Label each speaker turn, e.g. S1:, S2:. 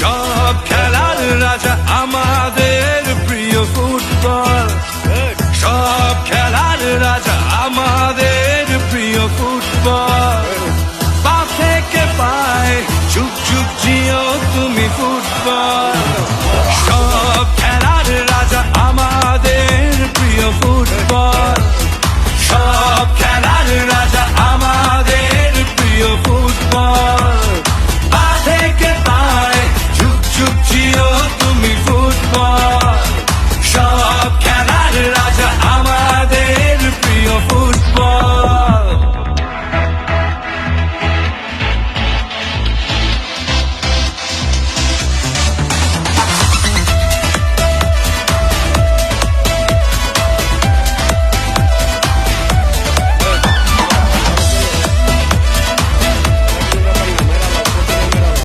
S1: সব খেলার রাজা আমাদের প্রিয় ফুটবল, সব খেলার রাজা আমাদের প্রিয় ফুটবল। পা থেকে পায় যুগ যুগ জিও তুমি ফুটবল।